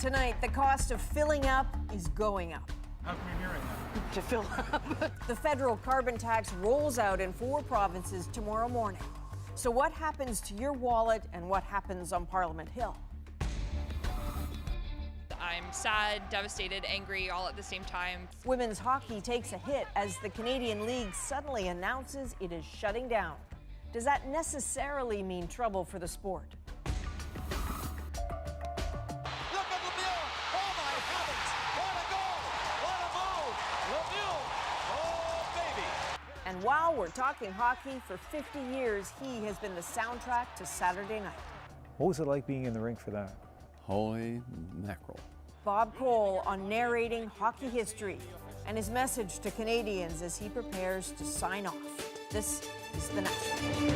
Tonight, the cost of filling up is going up. How come you're hearing that? To fill up. The federal carbon tax rolls out in 4 provinces tomorrow morning. So what happens to your wallet and what happens on Parliament Hill? I'm sad, devastated, angry, all at the same time. Women's hockey takes a hit as the Canadian League suddenly announces it is shutting down. Does that necessarily mean trouble for the sport? And while we're talking hockey, for 50 years, he has been the soundtrack to Saturday night. What was it like being in the rink for that? Holy mackerel. Bob Cole on narrating hockey history and his message to Canadians as he prepares to sign off. This is The National.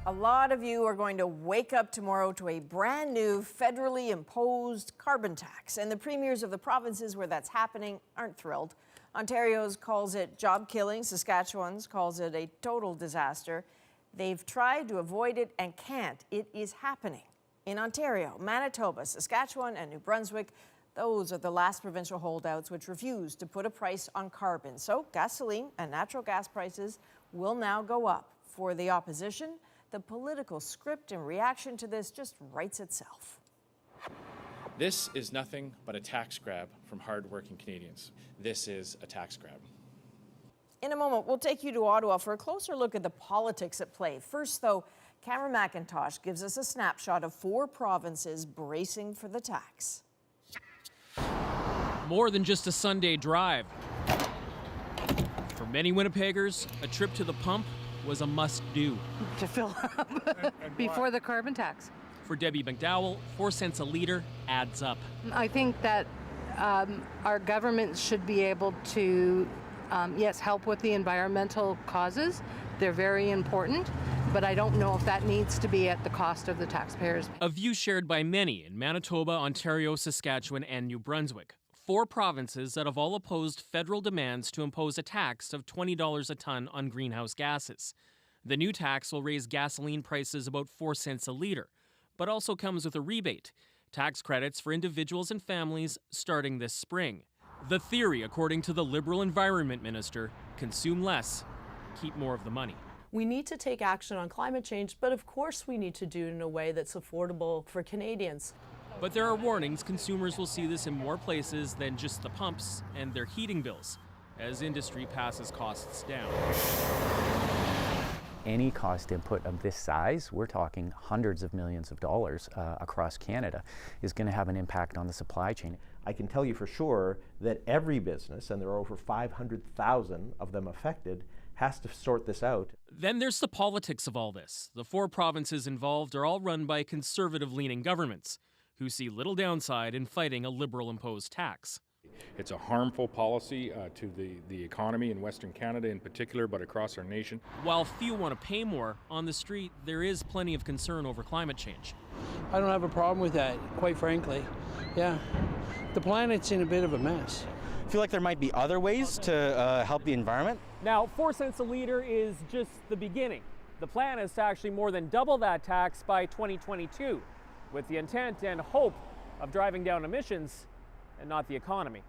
A lot of you are going to wake up tomorrow to a brand new federally imposed carbon tax. And the premiers of the provinces where that's happening aren't thrilled. Ontario's calls it job killing. Saskatchewan's calls it a total disaster. They've tried to avoid it and can't. It is happening. In Ontario, Manitoba, Saskatchewan, and New Brunswick, those are the last provincial holdouts which refuse to put a price on carbon. So gasoline and natural gas prices will now go up. For the opposition, the political script in reaction to this just writes itself. This is nothing but a tax grab from hardworking Canadians. This is a tax grab. In a moment, we'll take you to Ottawa for a closer look at the politics at play. First, though, Cameron McIntosh gives us a snapshot of 4 provinces bracing for the tax. More than just a Sunday drive. For many Winnipeggers, a trip to the pump was a must-do. To fill up before the carbon tax. For Debbie McDowell, 4 cents a litre adds up. I think that our government should be able to, yes, help with the environmental causes. They're very important, but I don't know if that needs to be at the cost of the taxpayers. A view shared by many in Manitoba, Ontario, Saskatchewan, and New Brunswick. 4 provinces that have all opposed federal demands to impose a tax of $20 a ton on greenhouse gases. The new tax will raise gasoline prices about 4 cents a litre, but also comes with a rebate, tax credits for individuals and families starting this spring. The theory, according to the Liberal Environment Minister, consume less, keep more of the money. We need to take action on climate change, but of course we need to do it in a way that's affordable for Canadians. But there are warnings consumers will see this in more places than just the pumps and their heating bills, as industry passes costs down. Any cost input of this size, we're talking hundreds of millions of dollars across Canada, is going to have an impact on the supply chain. I can tell you for sure that every business, and there are over 500,000 of them affected, has to sort this out. Then there's the politics of all this. The 4 provinces involved are all run by conservative-leaning governments who see little downside in fighting a Liberal-imposed tax. It's a harmful policy to the economy in Western Canada in particular, but across our nation. While few want to pay more, on the street there is plenty of concern over climate change. I don't have a problem with that, quite frankly. Yeah, the planet's in a bit of a mess. I feel like there might be other ways to help the environment. Now, 4 cents a litre is just the beginning. The plan is to actually more than double that tax by 2022, with the intent and hope of driving down emissions and not the economy.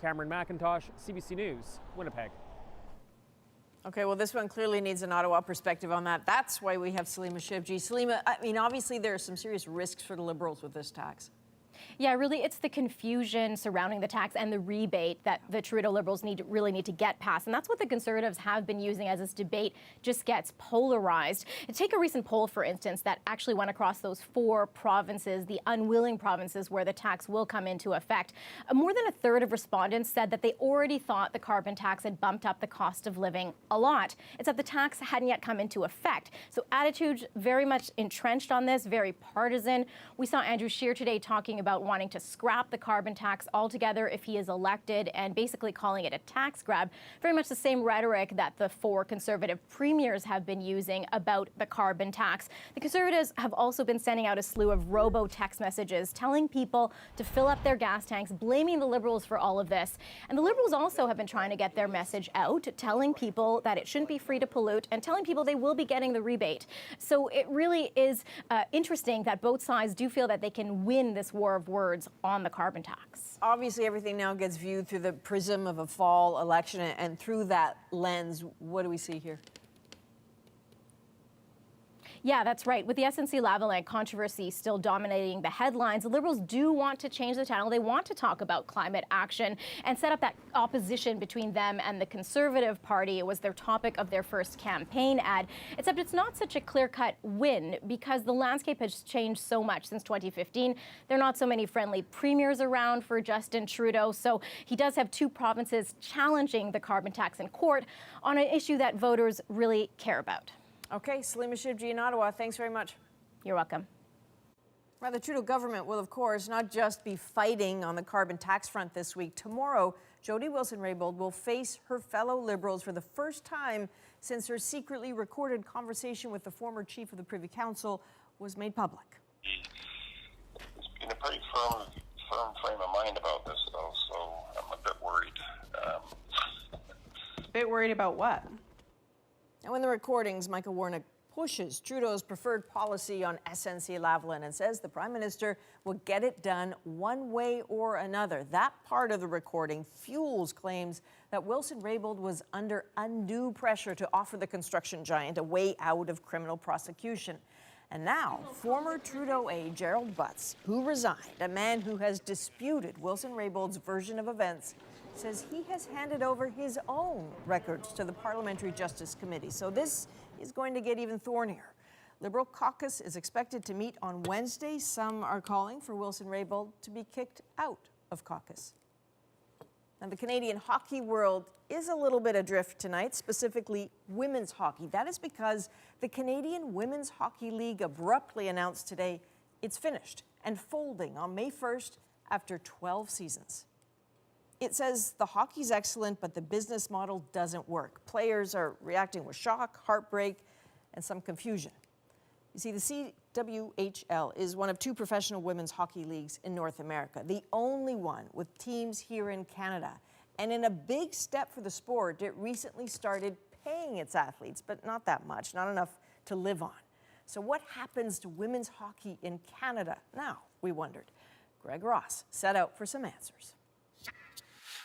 Cameron McIntosh, CBC News, Winnipeg. Okay, well, this one clearly needs an Ottawa perspective on that. That's why we have Salima Shivji. Salima, I mean, obviously there are some serious risks for the Liberals with this tax. Yeah, really, it's the confusion surrounding the tax and the rebate that the Trudeau Liberals really need to get past. And that's what the Conservatives have been using as this debate just gets polarized. Take a recent poll, for instance, that actually went across those 4 provinces, the unwilling provinces where the tax will come into effect. More than a third of respondents said that they already thought the carbon tax had bumped up the cost of living a lot. It's that the tax hadn't yet come into effect. So attitudes very much entrenched on this, very partisan. We saw Andrew Scheer today talking about about wanting to scrap the carbon tax altogether if he is elected, and basically calling it a tax grab. Very much the same rhetoric that the 4 Conservative premiers have been using about the carbon tax. The Conservatives have also been sending out a slew of robo-text messages telling people to fill up their gas tanks, blaming the Liberals for all of this. And the Liberals also have been trying to get their message out, telling people that it shouldn't be free to pollute and telling people they will be getting the rebate. So it really is interesting that both sides do feel that they can win this war of words on the carbon tax. Obviously, everything now gets viewed through the prism of a fall election, and through that lens, what do we see here? Yeah, that's right. With the SNC-Lavalin controversy still dominating the headlines, the Liberals do want to change the channel. They want to talk about climate action and set up that opposition between them and the Conservative Party. It was their topic of their first campaign ad, except it's not such a clear-cut win because the landscape has changed so much since 2015. There are not so many friendly premiers around for Justin Trudeau, so he does have 2 provinces challenging the carbon tax in court on an issue that voters really care about. Okay, Salima Shivji in Ottawa, thanks very much. You're welcome. Well, the Trudeau government will, of course, not just be fighting on the carbon tax front this week. Tomorrow, Jody Wilson-Raybould will face her fellow Liberals for the first time since her secretly recorded conversation with the former chief of the Privy Council was made public. He's in a pretty firm frame of mind about this, though, so I'm a bit worried. Bit worried about what? Now, in the recordings, Michael Warnock pushes Trudeau's preferred policy on SNC-Lavalin and says the Prime Minister will get it done one way or another. That part of the recording fuels claims that Wilson-Raybould was under undue pressure to offer the construction giant a way out of criminal prosecution. And now, former Trudeau aide Gerald Butts, who resigned, a man who has disputed Wilson-Raybould's version of events, says he has handed over his own records to the Parliamentary Justice Committee. So this is going to get even thornier. Liberal caucus is expected to meet on Wednesday. Some are calling for Wilson-Raybould to be kicked out of caucus. And the Canadian hockey world is a little bit adrift tonight, specifically women's hockey. That is because the Canadian Women's Hockey League abruptly announced today it's finished and folding on May 1st after 12 seasons. It says the hockey's excellent, but the business model doesn't work. Players are reacting with shock, heartbreak, and some confusion. You see, the CWHL is one of 2 professional women's hockey leagues in North America, the only one with teams here in Canada. And in a big step for the sport, it recently started paying its athletes, but not that much, not enough to live on. So what happens to women's hockey in Canada now, we wondered. Greg Ross set out for some answers.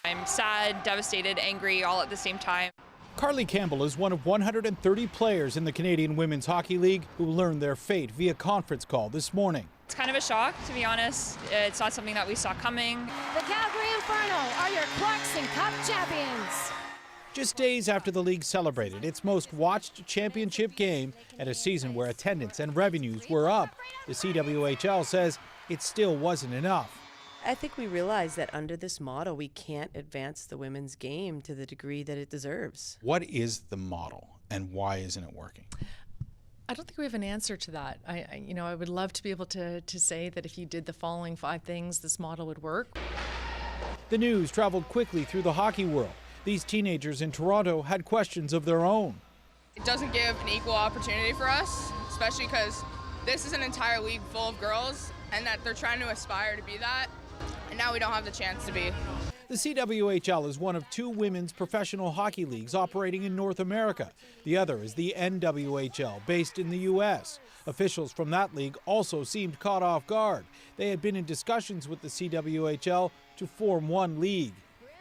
I'm sad, devastated, angry, all at the same time. Carly Campbell is one of 130 players in the Canadian Women's Hockey League who learned their fate via conference call this morning. It's kind of a shock, to be honest. It's not something that we saw coming. The Calgary Inferno are your Clarkson Cup champions. Just days after the league celebrated its most watched championship game and a season where attendance and revenues were up, the CWHL says it still wasn't enough. I think we realize that under this model, we can't advance the women's game to the degree that it deserves. What is the model and why isn't it working? I don't think we have an answer to that. I would love to be able to say that if you did the following 5 things, this model would work. The news traveled quickly through the hockey world. These teenagers in Toronto had questions of their own. It doesn't give an equal opportunity for us, especially because this is an entire league full of girls and that they're trying to aspire to be that. And now we don't have the chance to be. The CWHL is one of 2 women's professional hockey leagues operating in North America. The other is the NWHL, based in the U.S. Officials from that league also seemed caught off guard. They had been in discussions with the CWHL to form one league.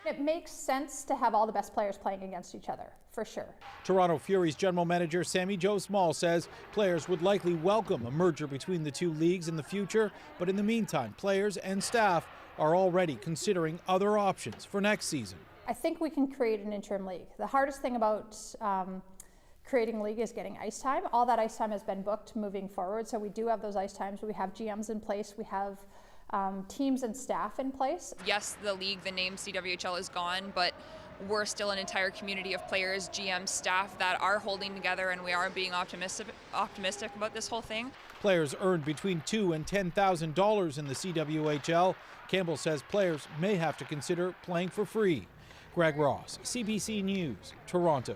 It makes sense to have all the best players playing against each other, for sure. Toronto Fury's general manager Sammy Joe Small says players would likely welcome a merger between the 2 leagues in the future, but in the meantime, players and staff are already considering other options for next season. I think we can create an interim league. The hardest thing about creating a league is getting ice time. All that ice time has been booked moving forward, so we do have those ice times. We have GMs in place, we have teams and staff in place. Yes, the league, the name CWHL is gone, but we're still an entire community of players, GM, staff that are holding together, and we are being optimistic about this whole thing. Players earned between $2,000 and $10,000 in the CWHL. Campbell says players may have to consider playing for free. Greg Ross, CBC News, Toronto.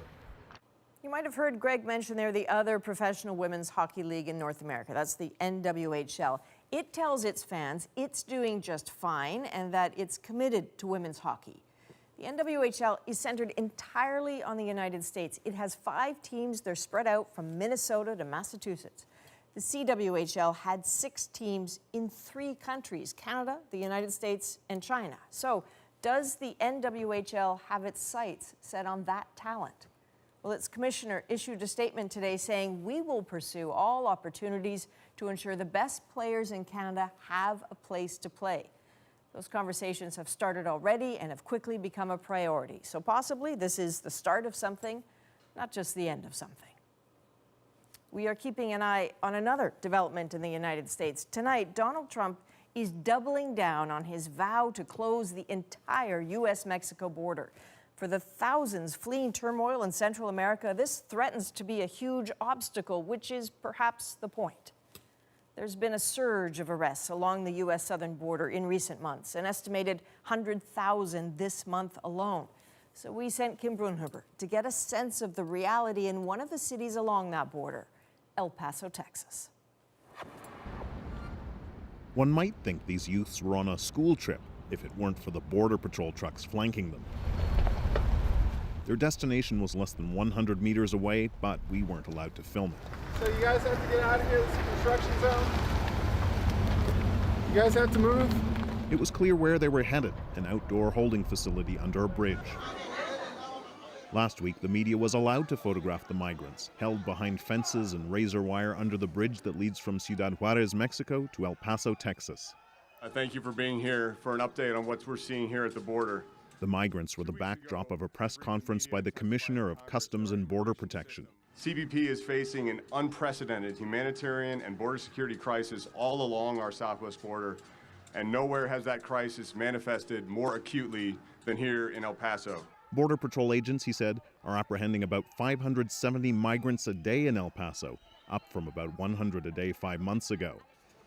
You might have heard Greg mention there the other professional women's hockey league in North America. That's the NWHL. It tells its fans it's doing just fine and that it's committed to women's hockey. The NWHL is centered entirely on the United States. It has 5 teams. They're spread out from Minnesota to Massachusetts. The CWHL had 6 teams in 3 countries, Canada, the United States, and China. So does the NWHL have its sights set on that talent? Well, its commissioner issued a statement today saying we will pursue all opportunities to ensure the best players in Canada have a place to play. Those conversations have started already and have quickly become a priority. So possibly this is the start of something, not just the end of something. We are keeping an eye on another development in the United States. Tonight, Donald Trump is doubling down on his vow to close the entire U.S.-Mexico border. For the thousands fleeing turmoil in Central America, this threatens to be a huge obstacle, which is perhaps the point. There's been a surge of arrests along the U.S. southern border in recent months, an estimated 100,000 this month alone. So we sent Kim Brunhuber to get a sense of the reality in one of the cities along that border, El Paso, Texas. One might think these youths were on a school trip if it weren't for the Border Patrol trucks flanking them. Their destination was less than 100 meters away, but we weren't allowed to film it. So you guys have to get out of here. This is construction zone. You guys have to move. It was clear where they were headed, an outdoor holding facility under a bridge. Last week, the media was allowed to photograph the migrants, held behind fences and razor wire under the bridge that leads from Ciudad Juarez, Mexico to El Paso, Texas. I thank you for being here for an update on what we're seeing here at the border. The migrants were the backdrop of a press conference by the Commissioner of Customs and Border Protection. CBP is facing an unprecedented humanitarian and border security crisis all along our southwest border, and nowhere has that crisis manifested more acutely than here in El Paso. Border Patrol agents, he said, are apprehending about 570 migrants a day in El Paso, up from about 100 a day 5 months ago.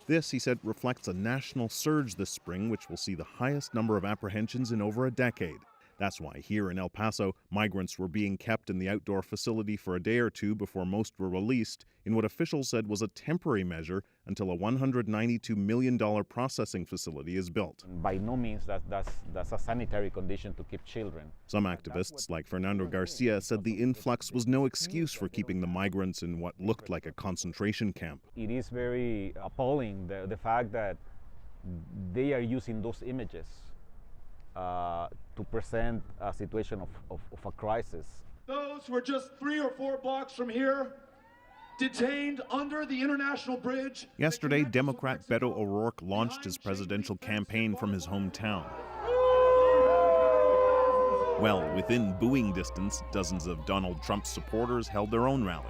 This, he said, reflects a national surge this spring, which will see the highest number of apprehensions in over a decade. That's why here in El Paso, migrants were being kept in the outdoor facility for a day or two before most were released, in what officials said was a temporary measure until a $192 million processing facility is built. By no means that's a sanitary condition to keep children. Some activists, like Fernando Garcia, said the influx was no excuse for keeping the migrants in what looked like a concentration camp. It is very appalling, the fact that they are using those images to present a situation of a crisis. Those who are just 3 or 4 blocks from here, detained under the international bridge. Yesterday, Democrat Beto O'Rourke launched his presidential campaign from his hometown. Well, within booing distance, dozens of Donald Trump supporters held their own rally.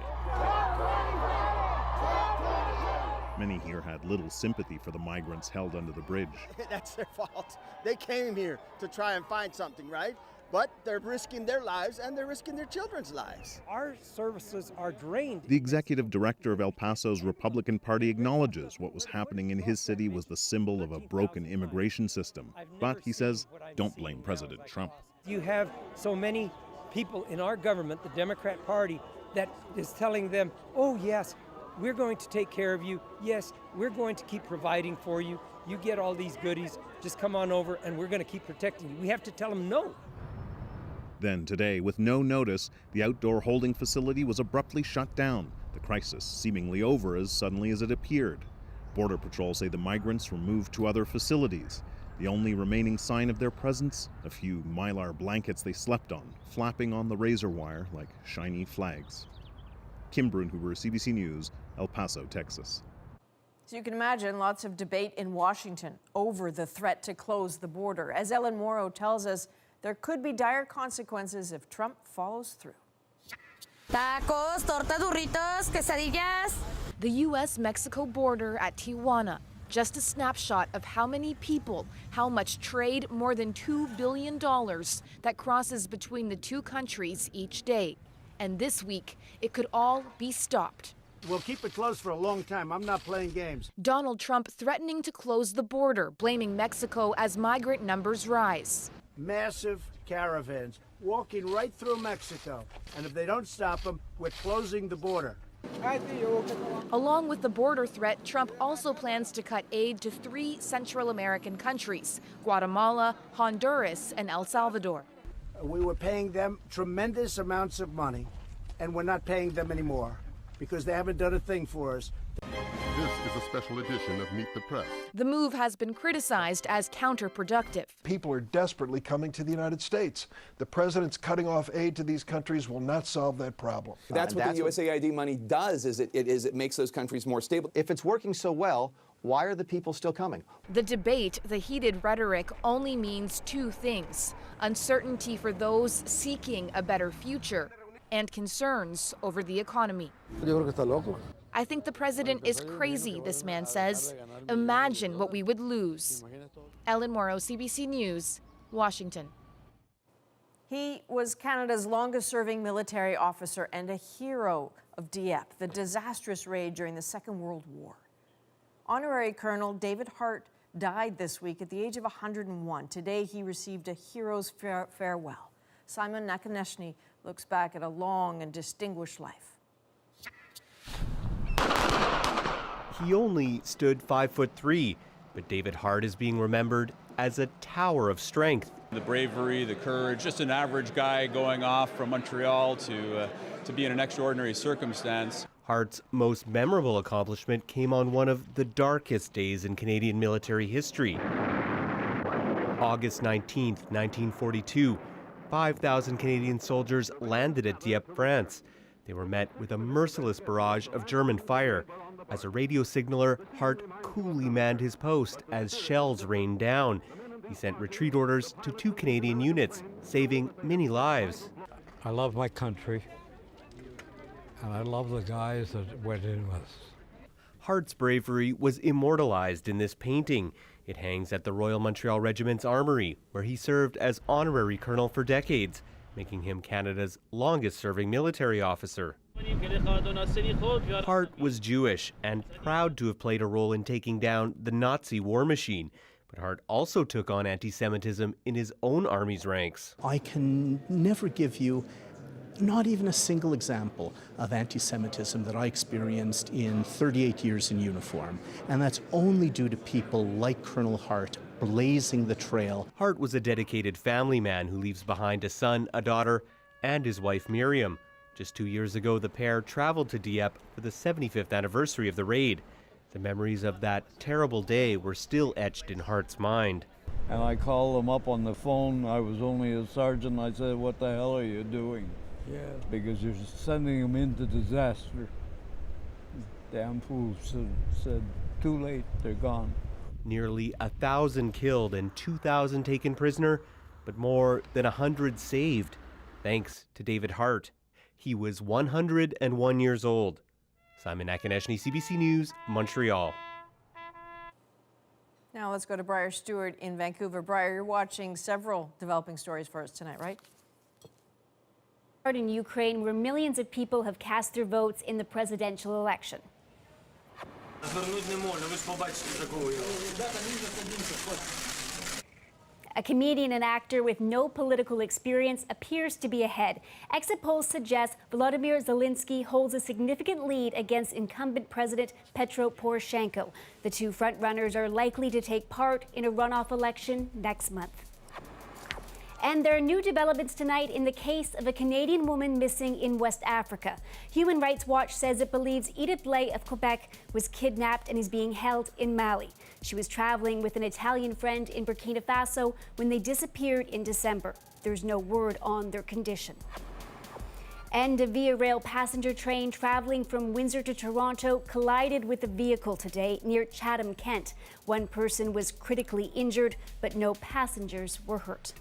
Many here had little sympathy for the migrants held under the bridge. That's their fault. They came here to try and find something, right? But they're risking their lives and they're risking their children's lives. Our services are drained. The executive director of El Paso's Republican Party acknowledges what was happening in his city was the symbol of a broken immigration system. But he says, don't blame President Trump. You have so many people in our government, the Democrat Party, that is telling them, oh yes, we're going to take care of you. Yes, we're going to keep providing for you. You get all these goodies. Just come on over and we're going to keep protecting you. We have to tell them no. Then today, with no notice, the outdoor holding facility was abruptly shut down, the crisis seemingly over as suddenly as it appeared. Border Patrol say the migrants were moved to other facilities. The only remaining sign of their presence, a few mylar blankets they slept on, flapping on the razor wire like shiny flags. Kim Brunhuber, CBC News, El Paso, Texas. So you can imagine lots of debate in Washington over the threat to close the border. As Ellen Morrow tells us, there could be dire consequences if Trump follows through. Tacos, tortas, burritos, quesadillas. The U.S.-Mexico border at Tijuana. Just a snapshot of how many people, how much trade, more than $2 billion that crosses between the two countries each day. And this week, it could all be stopped. We'll keep it closed for a long time. I'm not playing games. Donald Trump threatening to close the border, blaming Mexico as migrant numbers rise. Massive caravans walking right through Mexico. And if they don't stop them, we're closing the border. Along with the border threat, Trump also plans to cut aid to 3 Central American countries, Guatemala, Honduras, and El Salvador. We were paying them tremendous amounts of money, and we're not paying them anymore because they haven't done a thing for us. This is a special edition of Meet the Press. The move has been criticized as counterproductive. People are desperately coming to the United States. The president's cutting off aid to these countries will not solve that problem. That's what the USAID money does, is it makes those countries more stable. If it's working so well, why are the people still coming? The debate, the heated rhetoric, only means 2 things: uncertainty for those seeking a better future and concerns over the economy. I think the president is crazy, this man says. Imagine what we would lose. Ellen Morrow, CBC News, Washington. He was Canada's longest-serving military officer and a hero of Dieppe, the disastrous raid during the Second World War. Honorary Colonel David Hart died this week at the age of 101. Today, he received a hero's farewell. Simon Nakaneshny looks back at a long and distinguished life. He only stood 5'3", but David Hart is being remembered as a tower of strength. The bravery, the courage, just an average guy going off from Montreal to be in an extraordinary circumstance. Hart's most memorable accomplishment came on one of the darkest days in Canadian military history. August 19th, 1942, 5,000 Canadian soldiers landed at Dieppe, France. They were met with a merciless barrage of German fire. As a radio signaler, Hart coolly manned his post as shells rained down. He sent retreat orders to 2 Canadian units, saving many lives. I love my country, and I love the guys that went in with us. Hart's bravery was immortalized in this painting. It hangs at the Royal Montreal Regiment's armory, where he served as honorary colonel for decades, making him Canada's longest-serving military officer. Hart was Jewish and proud to have played a role in taking down the Nazi war machine. But Hart also took on anti-Semitism in his own army's ranks. I can never give you not even a single example of anti-Semitism that I experienced in 38 years in uniform. And that's only due to people like Colonel Hart blazing the trail. Hart was a dedicated family man who leaves behind a son, a daughter, and his wife Miriam. Just 2 years ago, the pair traveled to Dieppe for the 75th anniversary of the raid. The memories of that terrible day were still etched in Hart's mind. And I called them up on the phone. I was only a sergeant. I said, "What the hell are you doing?" Yeah. Because you're sending them into disaster. Damn fools said, "Too late, they're gone." Nearly 1,000 killed and 2,000 taken prisoner, but more than 100 saved, thanks to David Hart. He was 101 years old. Simon Nakaneshny, CBC News, Montreal. Now let's go to Briar Stewart in Vancouver. Briar, you're watching several developing stories for us tonight, right? In Ukraine, where millions of people have cast their votes in the presidential election. A comedian and actor with no political experience appears to be ahead. Exit polls suggest Volodymyr Zelensky holds a significant lead against incumbent President Petro Poroshenko. The 2 frontrunners are likely to take part in a runoff election next month. And there are new developments tonight in the case of a Canadian woman missing in West Africa. Human Rights Watch says it believes Edith Lay of Quebec was kidnapped and is being held in Mali. She was traveling with an Italian friend in Burkina Faso when they disappeared in December. There's no word on their condition. And a Via Rail passenger train traveling from Windsor to Toronto collided with a vehicle today near Chatham, Kent. 1 person was critically injured, but no passengers were hurt.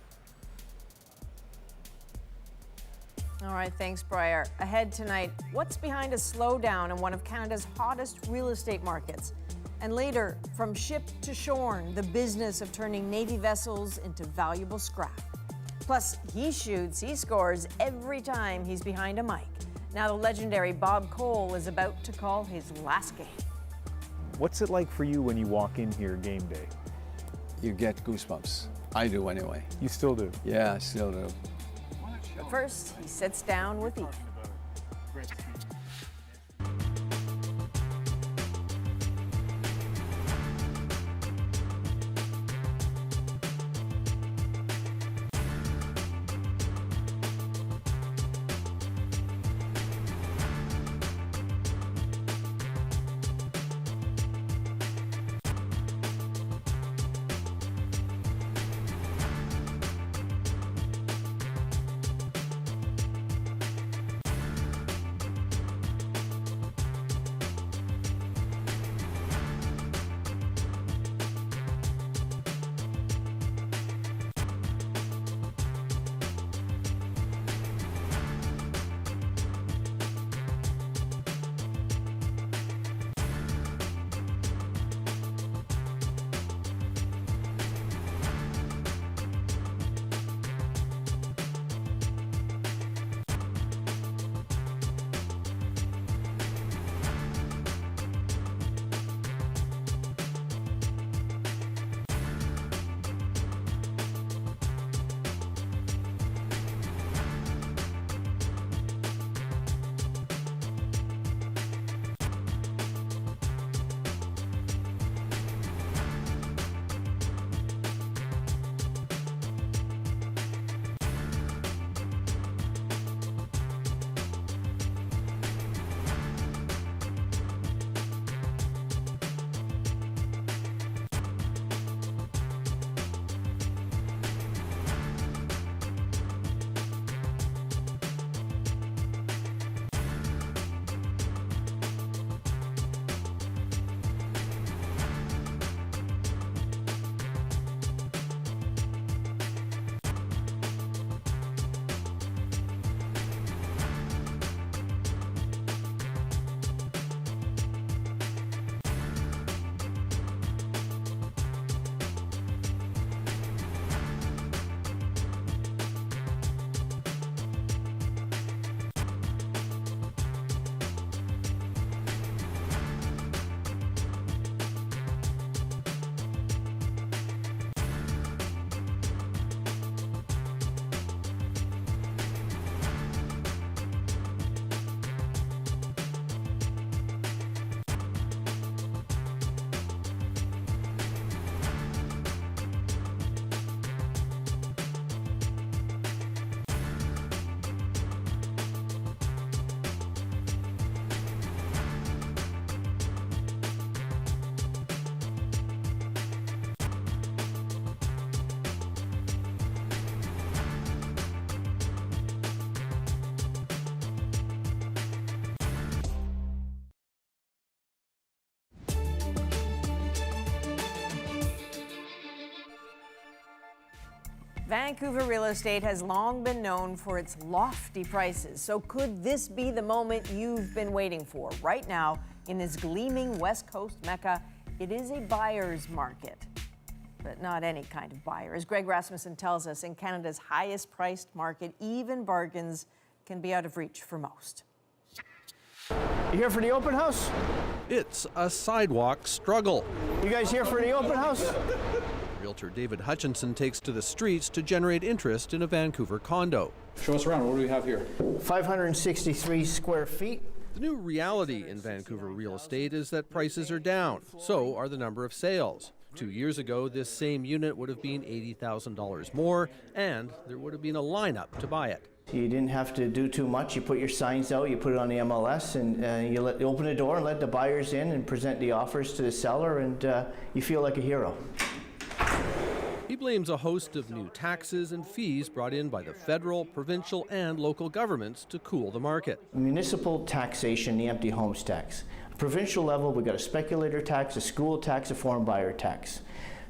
All right, thanks, Briar. Ahead tonight, what's behind a slowdown in one of Canada's hottest real estate markets? And later, from ship to shorn, the business of turning Navy vessels into valuable scrap. Plus, he scores every time he's behind a mic. Now the legendary Bob Cole is about to call his last game. What's it like for you when you walk in here game day? You get goosebumps. I do anyway. You still do? Yeah, I still do. But first, he sits down with Ethan. Vancouver real estate has long been known for its lofty prices. So could this be the moment you've been waiting for? Right now, in this gleaming West Coast mecca, it is a buyer's market. But not any kind of buyer. As Greg Rasmussen tells us, in Canada's highest priced market, even bargains can be out of reach for most. You here for the open house? It's a sidewalk struggle. You guys here for the open house? Realtor David Hutchinson takes to the streets to generate interest in a Vancouver condo. Show us around. What do we have here? 563 square feet. The new reality in Vancouver real estate is that prices are down. So are the number of sales. 2 years ago, this same unit would have been $80,000 more, and there would have been a lineup to buy it. You didn't have to do too much. You put your signs out, you put it on the MLS, and you open the door and let the buyers in and present the offers to the seller, and you feel like a hero. He blames a host of new taxes and fees brought in by the federal, provincial, and local governments to cool the market. Municipal taxation, the empty homes tax. Provincial level, we've got a speculator tax, a school tax, a foreign buyer tax.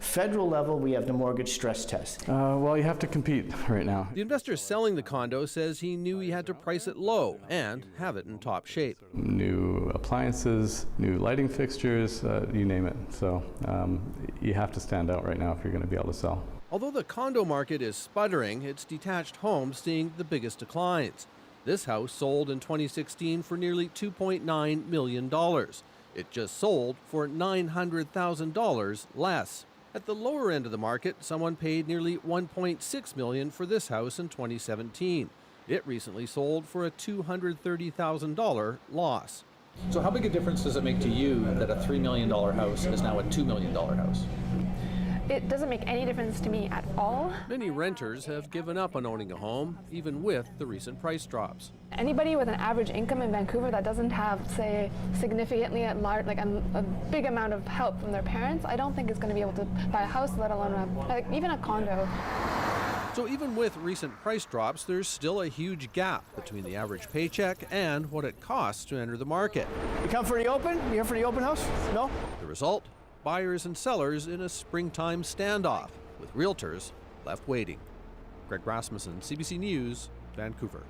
Federal level, we have the mortgage stress test. Well, you have to compete right now. The investor selling the condo says he knew he had to price it low and have it in top shape. New appliances, new lighting fixtures, you name it. So you have to stand out right now if you're going to be able to sell. Although the condo market is sputtering, it's detached homes seeing the biggest declines. This house sold in 2016 for nearly $2.9 million. It just sold for $900,000 less. At the lower end of the market, someone paid nearly $1.6 million for this house in 2017. It recently sold for a $230,000 loss. So how big a difference does it make to you that a $3 million house is now a $2 million house? It doesn't make any difference to me at all. Many renters have given up on owning a home, even with the recent price drops. Anybody with an average income in Vancouver that doesn't have, say, significantly a big amount of help from their parents, I don't think is going to be able to buy a house, let alone even a condo. So even with recent price drops, there's still a huge gap between the average paycheck and what it costs to enter the market. You come for the open? You here for the open house? No? The result? Buyers and sellers in a springtime standoff, with realtors left waiting. Greg Rasmussen, CBC News, Vancouver.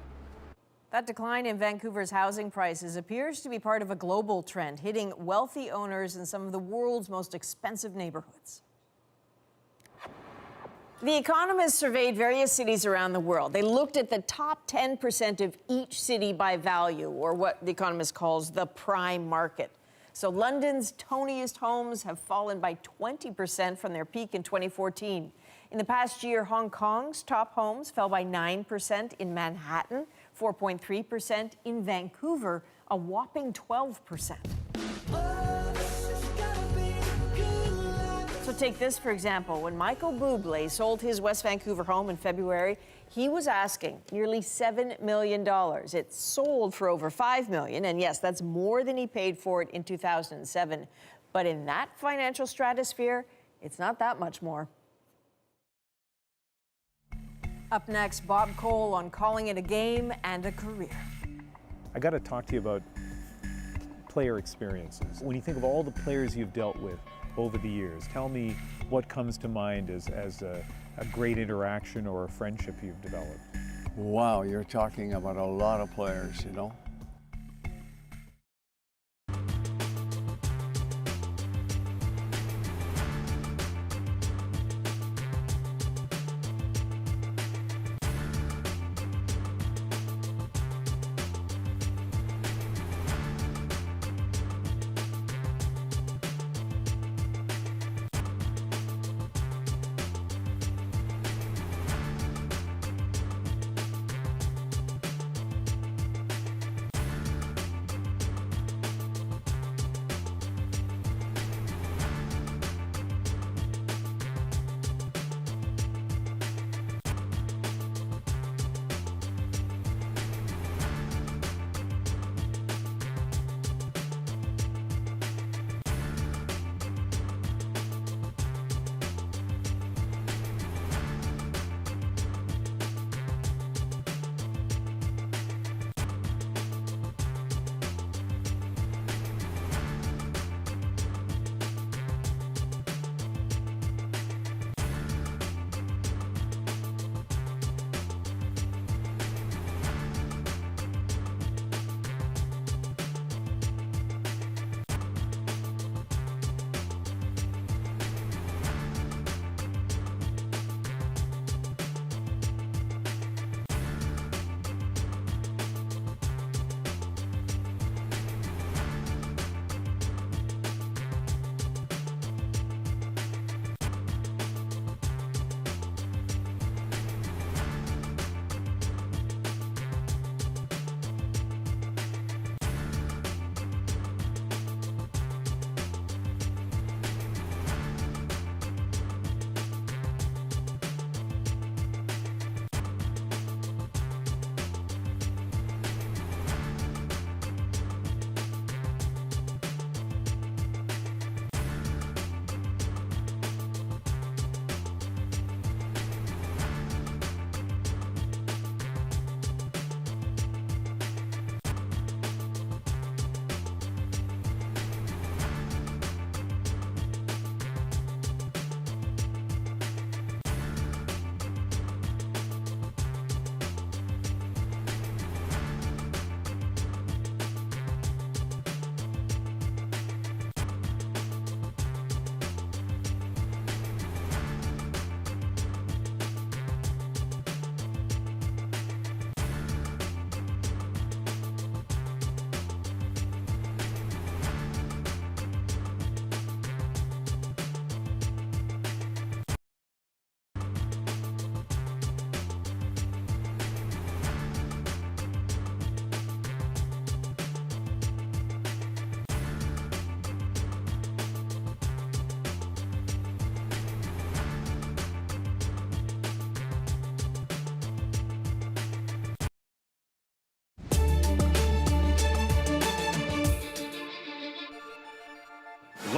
That decline in Vancouver's housing prices appears to be part of a global trend, hitting wealthy owners in some of the world's most expensive neighborhoods. The Economist surveyed various cities around the world. They looked at the top 10% of each city by value, or what The Economist calls the prime market. So London's toniest homes have fallen by 20% from their peak in 2014. In the past year, Hong Kong's top homes fell by 9% in Manhattan, 4.3% in Vancouver, a whopping 12%. So take this, for example. When Michael Bublé sold his West Vancouver home in February, he was asking nearly $7 million. It sold for over $5 million, and yes, that's more than he paid for it in 2007. But in that financial stratosphere, it's not that much more. Up next, Bob Cole on calling it a game and a career. I got to talk to you about player experiences. When you think of all the players you've dealt with over the years, tell me what comes to mind as a great interaction or a friendship you've developed. Wow, you're talking about a lot of players, you know.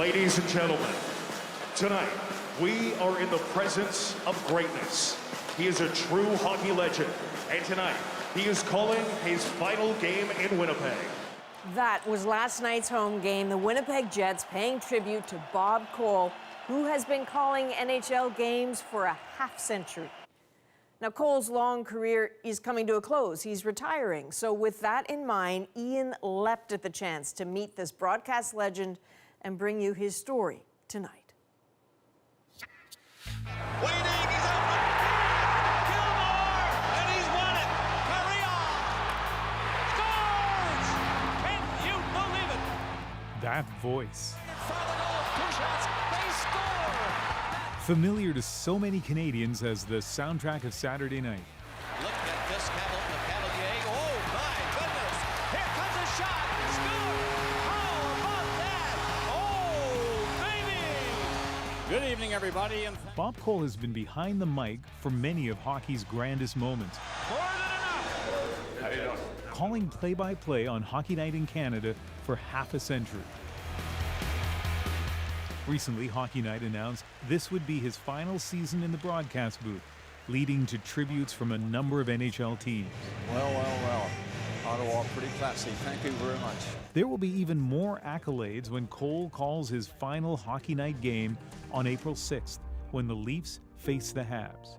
Ladies and gentlemen, tonight we are in the presence of greatness. He is a true hockey legend, and tonight he is calling his final game in Winnipeg. That was last night's home game. The Winnipeg Jets paying tribute to Bob Cole, who has been calling NHL games for a half-century. Now, Cole's long career is coming to a close. He's retiring. So with that in mind, Ian leapt at the chance to meet this broadcast legend and bring you his story tonight. Waiting, he's open. Gilmore, and he's won it. Carrillo scores! Can you believe it? That voice. In front of the goal, 2 shots, they score! Familiar to so many Canadians as the soundtrack of Saturday night. Look at this Cavalier. Oh, my goodness. Here comes a shot. Score! How about that? Oh, baby! Good evening, everybody. And Bob Cole has been behind the mic for many of hockey's grandest moments. more than enough. How you doing? Calling play-by-play on Hockey Night in Canada for half a century. Recently, Hockey Night announced this would be his final season in the broadcast booth, leading to tributes from a number of NHL teams. Well. Ottawa, pretty classy. Thank you very much. There will be even more accolades when Cole calls his final Hockey Night game on April 6th, when the Leafs face the Habs.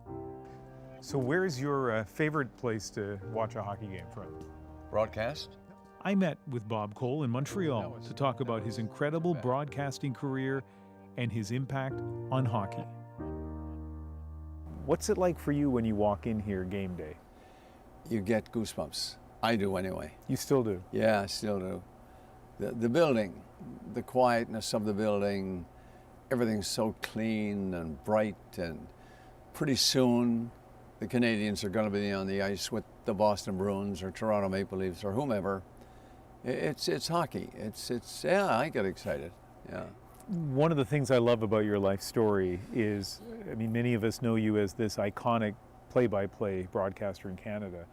So where's your favorite place to watch a hockey game from? Broadcast? I met with Bob Cole in Montreal to talk about his incredible broadcasting career and his impact on hockey. What's it like for you when you walk in here game day? You get goosebumps. I do anyway. You still do? Yeah, I still do. The building, the quietness of the building, everything's so clean and bright, and pretty soon the Canadians are going to be on the ice with the Boston Bruins or Toronto Maple Leafs or whomever. It's hockey. Yeah, I get excited. Yeah. One of the things I love about your life story is, I mean, many of us know you as this iconic play-by-play broadcaster in Canada,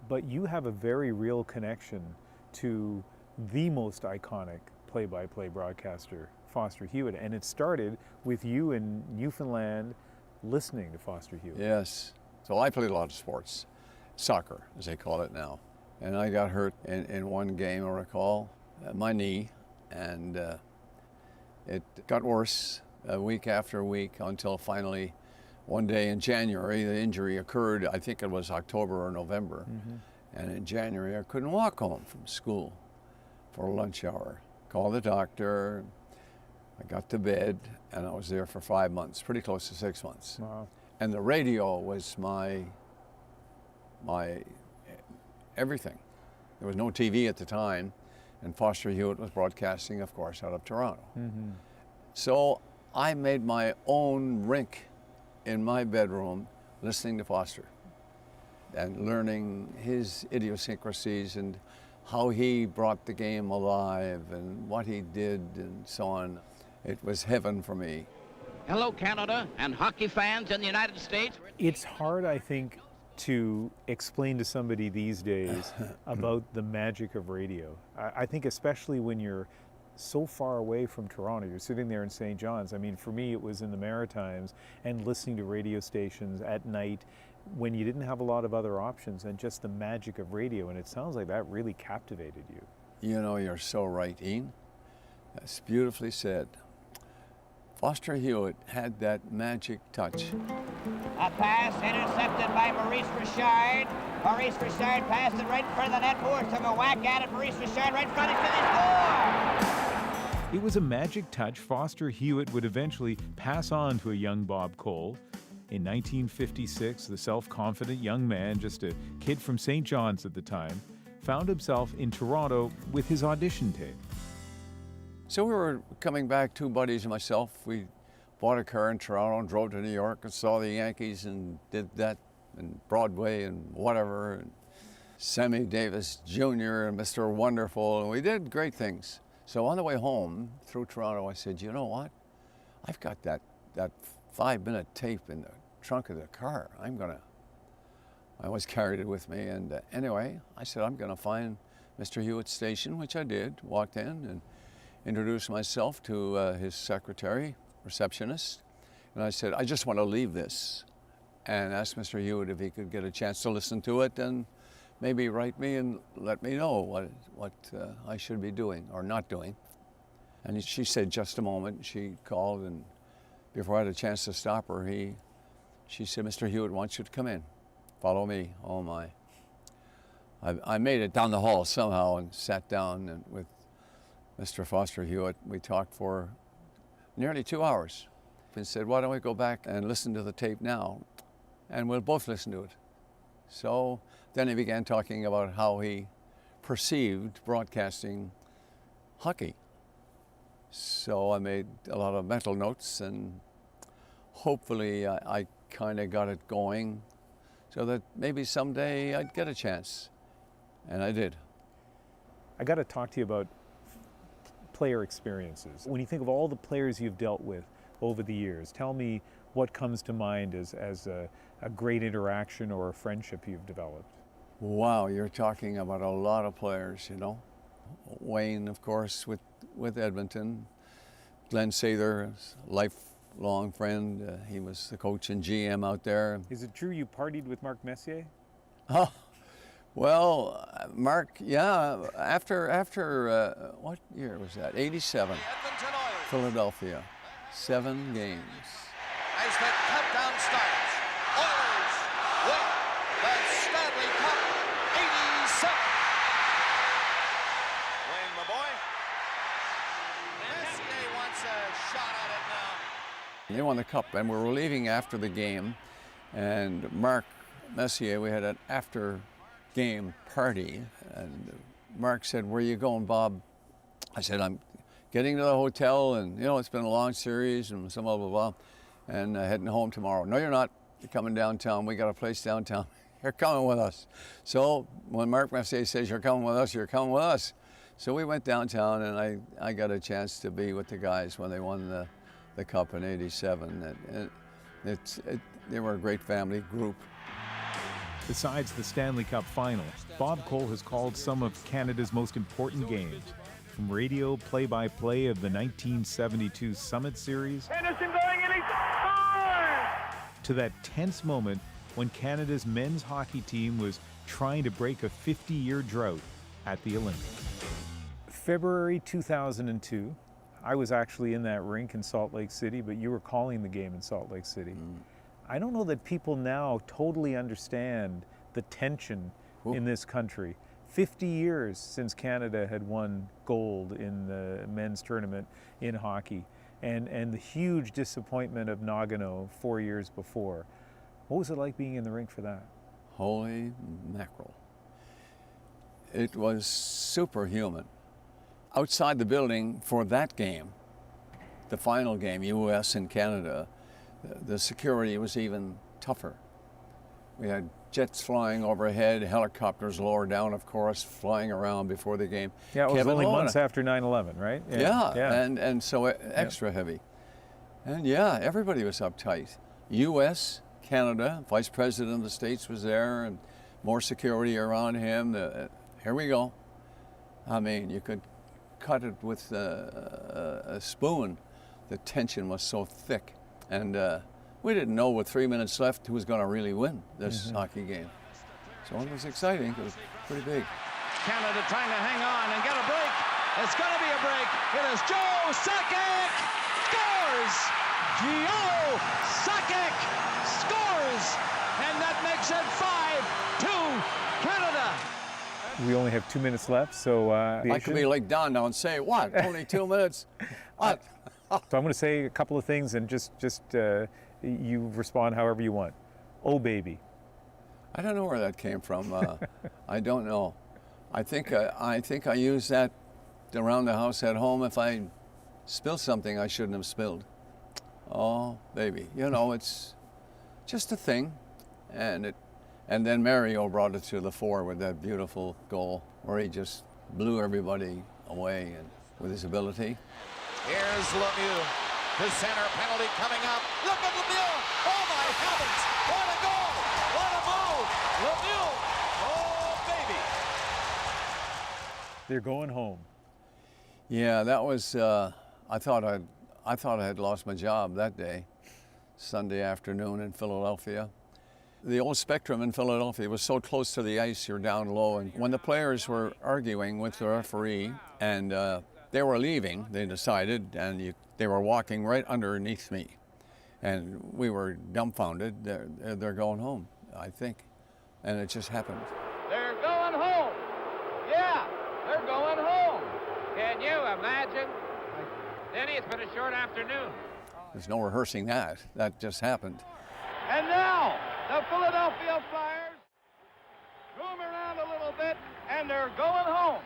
but you have a very real connection to the most iconic play-by-play broadcaster, Foster Hewitt, and it started with you in Newfoundland listening to Foster Hewitt. Yes. So I played a lot of sports, soccer, as they call it now. And I got hurt in one game, I recall, my knee, and it got worse week after week until finally one day in January, the injury occurred. I think it was October or November. Mm-hmm. And in January, I couldn't walk home from school for a lunch hour. Called the doctor, I got to bed, and I was there for 5 months, pretty close to 6 months. Wow. And the radio was my everything. There was no TV at the time, and Foster Hewitt was broadcasting, of course, out of Toronto. Mm-hmm. So I made my own rink in my bedroom listening to Foster and learning his idiosyncrasies and how he brought the game alive and what he did and so on. It was heaven for me. Hello, Canada and hockey fans in the United States. It's hard, I think, to explain to somebody these days about the magic of radio. I think especially when you're so far away from Toronto, you're sitting there in St. John's. I mean, for me, it was in the Maritimes and listening to radio stations at night when you didn't have a lot of other options, and just the magic of radio. And it sounds like that really captivated you. You know, you're so right, Ian. That's beautifully said. Foster Hewitt had that magic touch. A pass intercepted by Maurice Richard. Maurice Richard passed it right in front of the net. Moore took a whack at it. Maurice Richard right in front of the score. It was a magic touch Foster Hewitt would eventually pass on to a young Bob Cole. In 1956, the self-confident young man, just a kid from St. John's at the time, found himself in Toronto with his audition tape. So we were coming back, two buddies and myself. We bought a car in Toronto and drove to New York and saw the Yankees and did that, and Broadway and whatever, and Sammy Davis Jr. and Mr. Wonderful, and we did great things. So on the way home through Toronto, I said, you know what? I've got that 5-minute tape in the trunk of the car. I always carried it with me, and anyway, I said, I'm gonna find Mr. Hewitt's station, which I did, walked in, and introduced myself to his secretary, receptionist, and I said, I just want to leave this, and asked Mr. Hewitt if he could get a chance to listen to it and maybe write me and let me know what I should be doing or not doing. And she said, just a moment. She called, and before I had a chance to stop her, she said, Mr. Hewitt wants you to come in. Follow me. Oh my. I made it down the hall somehow and sat down and with Mr. Foster Hewitt. We talked for nearly 2 hours and said, why don't we go back and listen to the tape now? And we'll both listen to it. So then he began talking about how he perceived broadcasting hockey. So I made a lot of mental notes, and hopefully I kind of got it going so that maybe someday I'd get a chance. And I did. I got to talk to you about player experiences. When you think of all the players you've dealt with over the years, tell me what comes to mind as a great interaction or a friendship you've developed. Wow, you're talking about a lot of players, you know. Wayne, of course, with Edmonton. Glenn Sather, lifelong friend. He was the coach and GM out there. Is it true you partied with Mark Messier? Oh, well, Mark, yeah, after what year was that? 87, Philadelphia, 7 games. As the countdown starts, Oilers win the Stanley Cup 87. Wayne, my boy. Messier wants a shot at it now. They won the cup, and we were leaving after the game, and Mark Messier, we had an after-game party, and Mark said, where are you going, Bob? I said, I'm getting to the hotel, and, you know, it's been a long series, and some blah, blah, blah, and heading home tomorrow. No, you're not. You're coming downtown. We got a place downtown. You're coming with us. So when Mark Messier says, you're coming with us, you're coming with us. So we went downtown, and I got a chance to be with the guys when they won the Cup in '87. They were a great family group. Besides the Stanley Cup final, Bob Cole has called some of Canada's most important games, from radio play-by-play of the 1972 Summit Series Henderson going in, he scores! to that tense moment when Canada's men's hockey team was trying to break a 50-year drought at the Olympics. February 2002, I was actually in that rink in Salt Lake City, but you were calling the game in Salt Lake City. I don't know that people now totally understand the tension in this country. 50 years since Canada had won gold in the men's tournament in hockey, and the huge disappointment of Nagano 4 years before. What was it like being in the rink for that? Holy mackerel. It was superhuman. Outside the building for that game, the final game, US and Canada, the security was even tougher. We had jets flying overhead, helicopters lower down, of course, flying around before the game. Yeah, it was only months after 9/11, right? Yeah. And so extra heavy. And yeah, everybody was uptight. US, Canada, Vice President of the States was there, and more security around him. Here we go. I mean, you could cut it with a spoon. The tension was so thick. And we didn't know with 3 minutes left who was going to really win this hockey game. So it was exciting. It was pretty big. Canada trying to hang on and get a break. It's going to be a break. It is Joe Sakic scores! Joe Sakic scores! And that makes it 5-2 Canada. We only have 2 minutes left, so... I could be like Don now and say, what? Only 2 minutes? What? So I'm going to say a couple of things, and just you respond however you want. Oh, baby. I don't know where that came from. I don't know. I think I use that around the house at home if I spill something I shouldn't have spilled. Oh, baby. You know, it's just a thing. And then Mario brought it to the fore with that beautiful goal where he just blew everybody away and with his ability. Here's Lemieux. The center penalty coming up. Look at Lemieux. Oh, my heavens. What a goal. What a move. Lemieux. Oh, baby. They're going home. Yeah, that was, I thought I had lost my job that day, Sunday afternoon in Philadelphia. The old Spectrum in Philadelphia was so close to the ice, you're down low. And when the players were arguing with the referee and they were leaving, they decided, and they were walking right underneath me. And we were dumbfounded. They're going home, I think. And it just happened. They're going home. Yeah, they're going home. Can you imagine? Denny, it's been a short afternoon. There's no rehearsing that. That just happened. And now, the Philadelphia Flyers zoom around a little bit, and they're going home.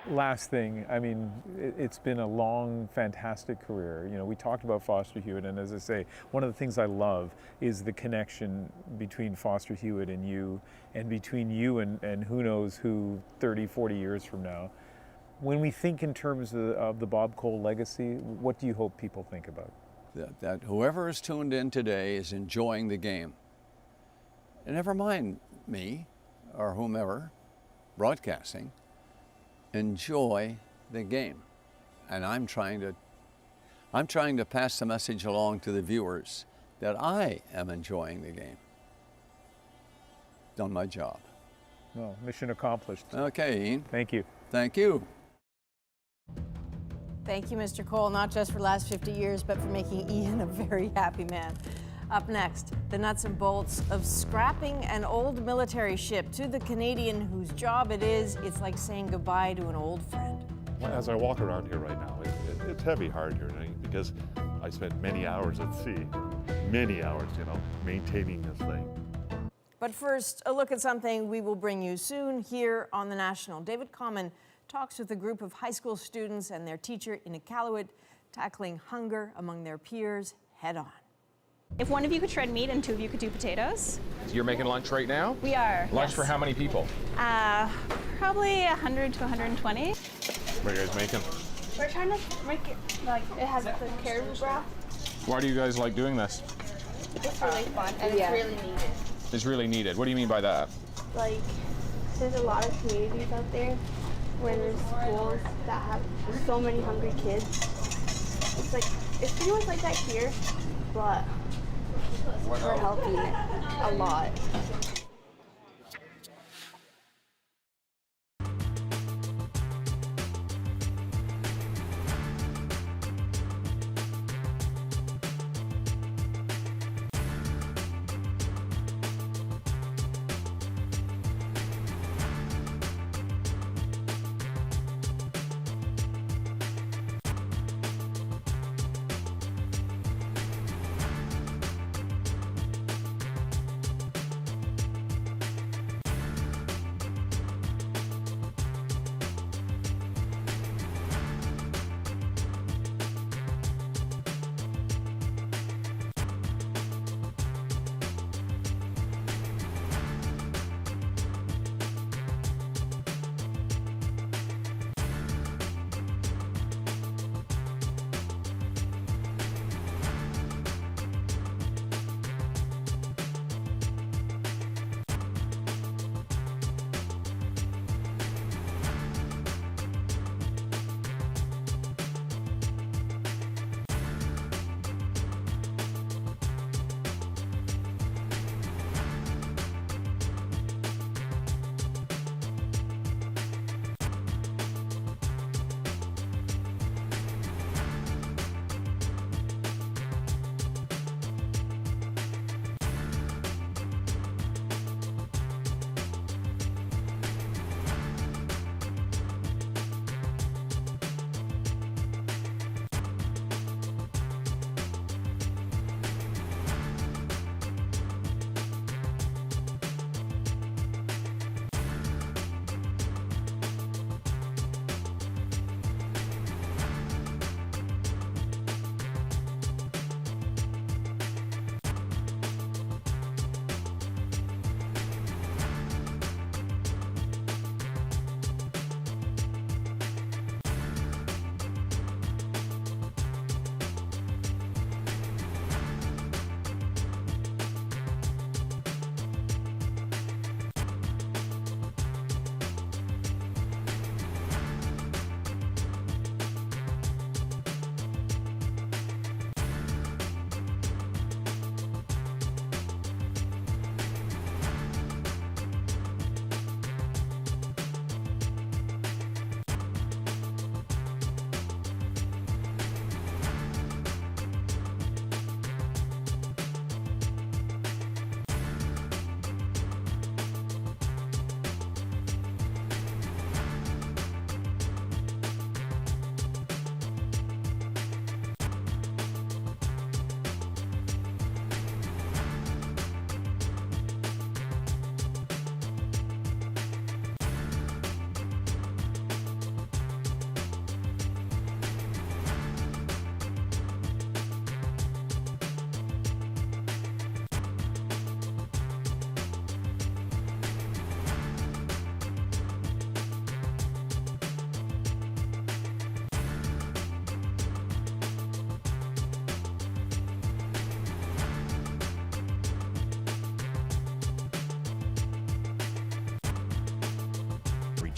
Last thing, I mean, it's been a long, fantastic career. You know, we talked about Foster Hewitt, and as I say, one of the things I love is the connection between Foster Hewitt and you, and between you and who knows who 30, 40 years from now. When we think in terms of the Bob Cole legacy, what do you hope people think about? That whoever is tuned in today is enjoying the game. And never mind me or whomever broadcasting, enjoy the game. And I'm trying to pass the message along to the viewers that I am enjoying the game. Done my job. Well, mission accomplished. Okay, Ian. Thank you. Thank you. Thank you, Mr. Cole, not just for the last 50 years, but for making Ian a very happy man. Up next, the nuts and bolts of scrapping an old military ship. To the Canadian whose job it is, it's like saying goodbye to an old friend. As I walk around here right now, it's heavy hard here because I spent many hours at sea, many hours, maintaining this thing. But first, a look at something we will bring you soon here on The National. David Common talks with a group of high school students and their teacher in Iqaluit, tackling hunger among their peers head on. If one of you could shred meat and two of you could do potatoes. You're making lunch right now? We are. Lunch yes. for how many people? Probably 100 to 120. What are you guys making? We're trying to make it like it has the caribou broth. Why do you guys like doing this? It's really fun and it's really needed. It's really needed. What do you mean by that? Like, there's a lot of communities out there where there's schools that have so many hungry kids. It's pretty much like that here, but we're helping a lot.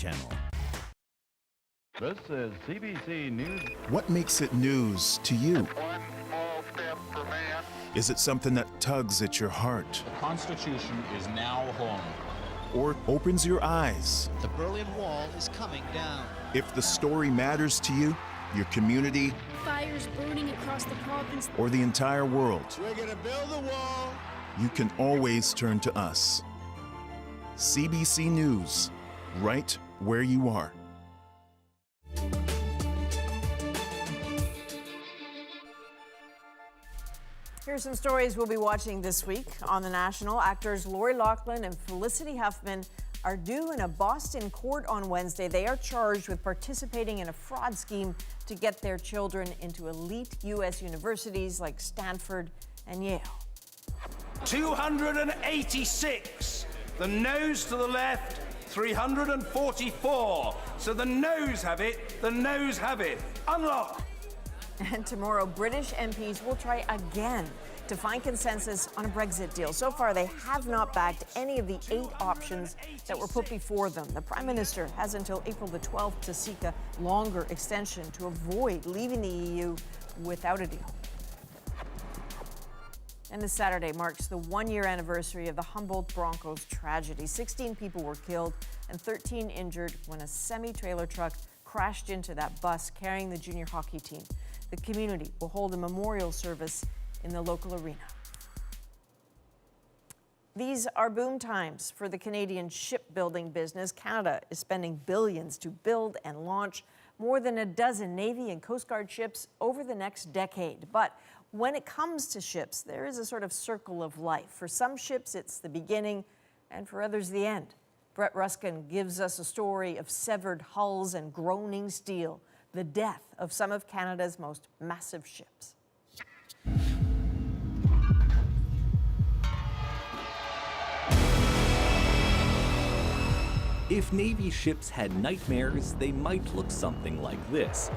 Channel. This is CBC News. What makes it news to you? One small step for man. Is it something that tugs at your heart? The Constitution is now home. Or opens your eyes? The Berlin Wall is coming down. If the story matters to you, your community, fires burning across the province, or the entire world, we're gonna build the wall. You can always turn to us. CBC News, right where you are. Here's some stories we'll be watching this week on The National. Actors Lori Loughlin and Felicity Huffman are due in a Boston court on Wednesday. They are charged with participating in a fraud scheme to get their children into elite U.S. universities like Stanford and Yale. 286. The noes to the left, 344. So the noes have it, the noes have it. Unlock. And tomorrow, British MPs will try again to find consensus on a Brexit deal. So far, they have not backed any of the 8 options that were put before them. The Prime Minister has until April the 12th to seek a longer extension to avoid leaving the EU without a deal. And this Saturday marks the 1-year anniversary of the Humboldt Broncos tragedy. 16 people were killed and 13 injured when a semi-trailer truck crashed into that bus carrying the junior hockey team. The community will hold a memorial service in the local arena. These are boom times for the Canadian shipbuilding business. Canada is spending billions to build and launch more than a dozen Navy and Coast Guard ships over the next decade. But when it comes to ships, there is a sort of circle of life. For some ships, it's the beginning, and for others, the end. Brett Ruskin gives us a story of severed hulls and groaning steel, the death of some of Canada's most massive ships. If Navy ships had nightmares, they might look something like this.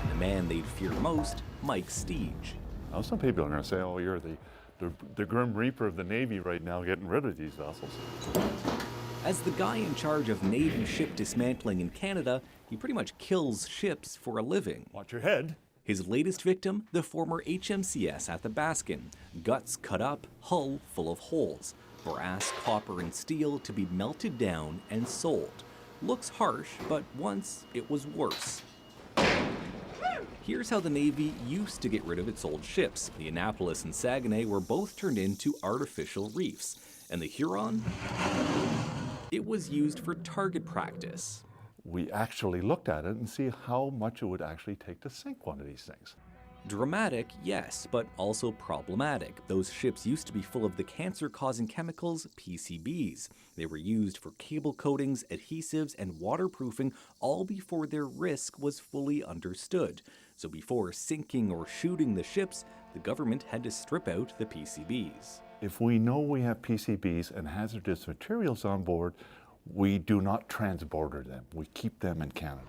The man they'd fear most, Mike Steege. Now, some people are going to say, oh, you're the Grim Reaper of the Navy right now, getting rid of these vessels. As the guy in charge of Navy ship dismantling in Canada, he pretty much kills ships for a living. Watch your head. His latest victim, the former HMCS Athabascan. Guts cut up, hull full of holes. Brass, copper, and steel to be melted down and sold. Looks harsh, but once it was worse. Here's how the Navy used to get rid of its old ships. The Annapolis and Saguenay were both turned into artificial reefs. And the Huron? It was used for target practice. We actually looked at it and see how much it would actually take to sink one of these things. Dramatic, yes, but also problematic. Those ships used to be full of the cancer-causing chemicals PCBs. They were used for cable coatings, adhesives, and waterproofing, all before their risk was fully understood. So before sinking or shooting the ships, the government had to strip out the PCBs. If we know we have PCBs and hazardous materials on board, we do not transborder them. We keep them in Canada.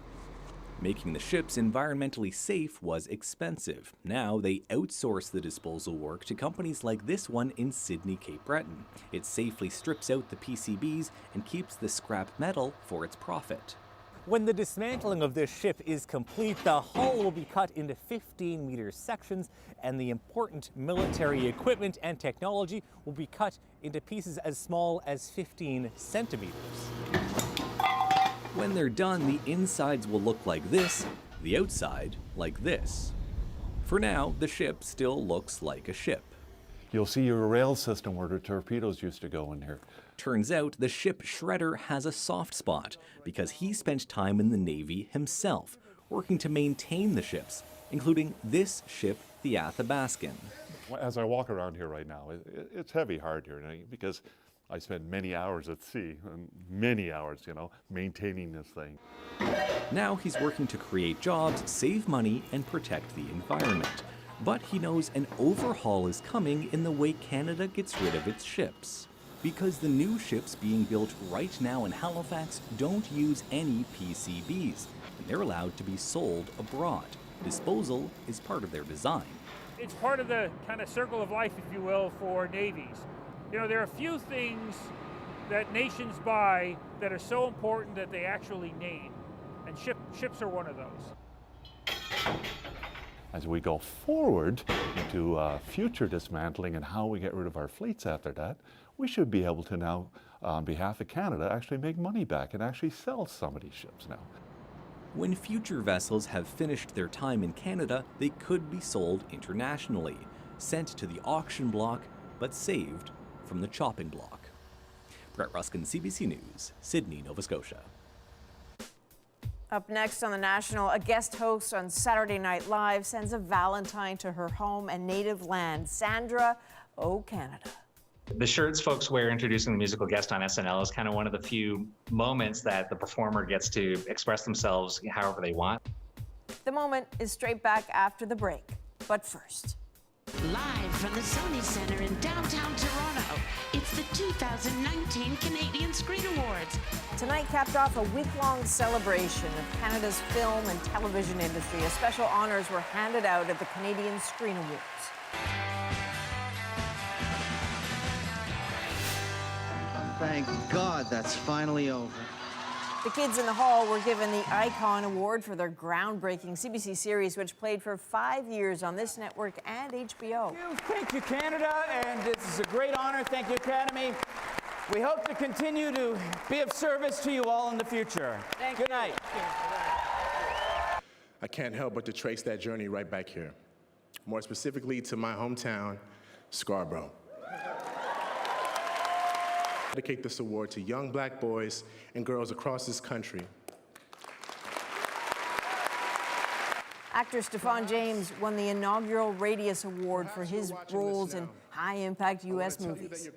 Making the ships environmentally safe was expensive. Now they outsource the disposal work to companies like this one in Sydney, Cape Breton. It safely strips out the PCBs and keeps the scrap metal for its profit. When the dismantling of this ship is complete, the hull will be cut into 15-meter sections, and the important military equipment and technology will be cut into pieces as small as 15 centimeters. When they're done, the insides will look like this, the outside like this. For now, the ship still looks like a ship. You'll see your rail system where the torpedoes used to go in here. Turns out the ship shredder has a soft spot because he spent time in the Navy himself, working to maintain the ships, including this ship, the Athabascan. As I walk around here right now, it's heavy hard here because I spend many hours at sea, and many hours, maintaining this thing. Now he's working to create jobs, save money, and protect the environment. But he knows an overhaul is coming in the way Canada gets rid of its ships. Because the new ships being built right now in Halifax don't use any PCBs, and they're allowed to be sold abroad. Disposal is part of their design. It's part of the kind of circle of life, if you will, for navies. You know, there are few things that nations buy that are so important that they actually need, and ships are one of those. As we go forward into future dismantling and how we get rid of our fleets after that, we should be able to now, on behalf of Canada, actually make money back and actually sell some of these ships now. When future vessels have finished their time in Canada, they could be sold internationally, sent to the auction block, but saved from the chopping block. Brett Ruskin, CBC News, Sydney, Nova Scotia. Up next on The National, a guest host on Saturday Night Live sends a Valentine to her home and native land, Sandra, O Canada. The shirts folks wear introducing the musical guest on SNL is kind of one of the few moments that the performer gets to express themselves however they want. The moment is straight back after the break, but first. Live from the Sony Center in downtown Toronto, it's the 2019 Canadian Screen Awards. Tonight capped off a week-long celebration of Canada's film and television industry. As special honors were handed out at the Canadian Screen Awards. Thank God that's finally over. The kids in the hall were given the Icon Award for their groundbreaking CBC series, which played for 5 years on this network and HBO. Thank you, Canada, and this is a great honor. Thank you, Academy. We hope to continue to be of service to you all in the future. Good night. I can't help but to trace that journey right back here, more specifically to my hometown, Scarborough. I dedicate this award to young black boys and girls across this country. Actor Stephan James won the inaugural Radius Award for his roles in high-impact U.S. movies.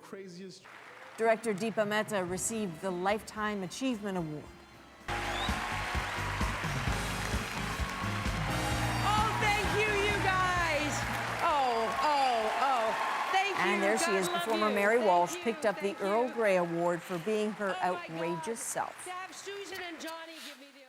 Director Deepa Mehta received the Lifetime Achievement Award. Oh, thank you, you guys. Thank you. And there she is, God love performer you. Mary Thank Walsh you. picked up the Earl Grey Award for being her outrageous self. To have Susan and Johnny give me the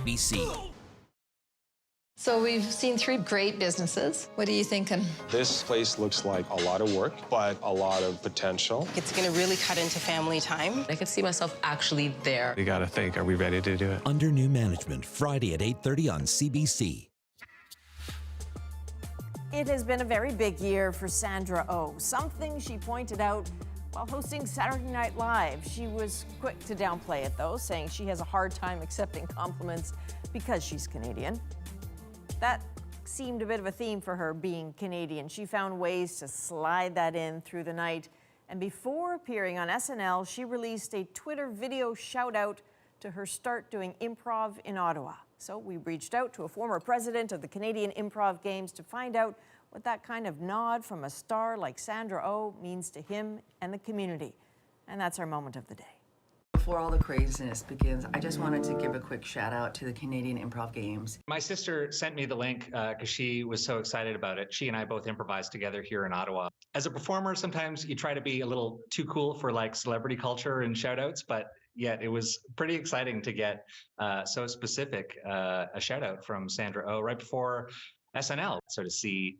CBC. So we've seen 3 great businesses. What are you thinking? This place looks like a lot of work, but a lot of potential. It's going to really cut into family time. I could see myself actually there. We got to think, are we ready to do it? Under New Management, Friday at 8:30 on CBC. It has been a very big year for Sandra Oh. Something she pointed out while hosting Saturday Night Live. She was quick to downplay it, though, saying she has a hard time accepting compliments because she's Canadian. That seemed a bit of a theme for her, being Canadian. She found ways to slide that in through the night. And before appearing on SNL, she released a Twitter video shout-out to her start doing improv in Ottawa. So we reached out to a former president of the Canadian Improv Games to find out what that kind of nod from a star like Sandra Oh means to him and the community. And that's our moment of the day. Before all the craziness begins, I just wanted to give a quick shout out to the Canadian Improv Games. My sister sent me the link because she was so excited about it. She and I both improvised together here in Ottawa. As a performer, sometimes you try to be a little too cool for like celebrity culture and shout outs, but yet it was pretty exciting to get so specific a shout out from Sandra Oh right before SNL. So to see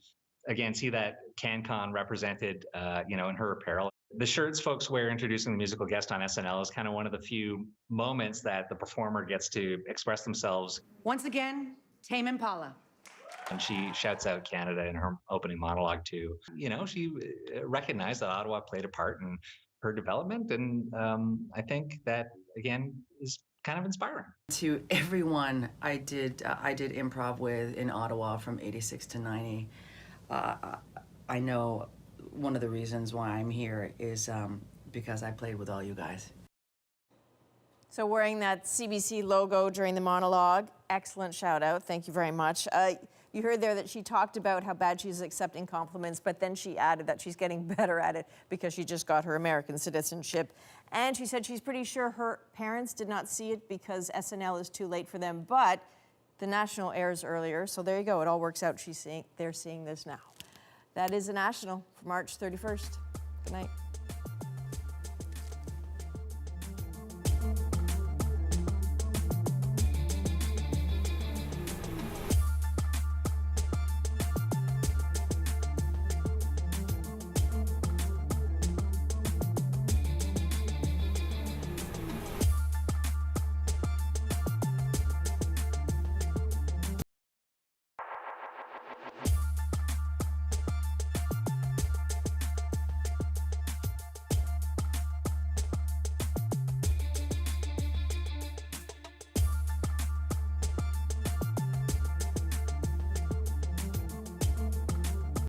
that CanCon represented, in her apparel. The shirts folks wear introducing the musical guest on SNL is kind of one of the few moments that the performer gets to express themselves. Once again, Tame Impala. And she shouts out Canada in her opening monologue too. She recognized that Ottawa played a part in her development, and I think that again is kind of inspiring. To everyone I did improv with in Ottawa from '86 to '90, I know one of the reasons why I'm here is because I played with all you guys. So wearing that CBC logo during the monologue, excellent shout out. Thank you very much. You heard there that she talked about how bad she's accepting compliments, but then she added that she's getting better at it because she just got her American citizenship. And she said she's pretty sure her parents did not see it because SNL is too late for them, but the National airs earlier, so there you go. It all works out. They're seeing this now. That is the National for March 31st. Good night.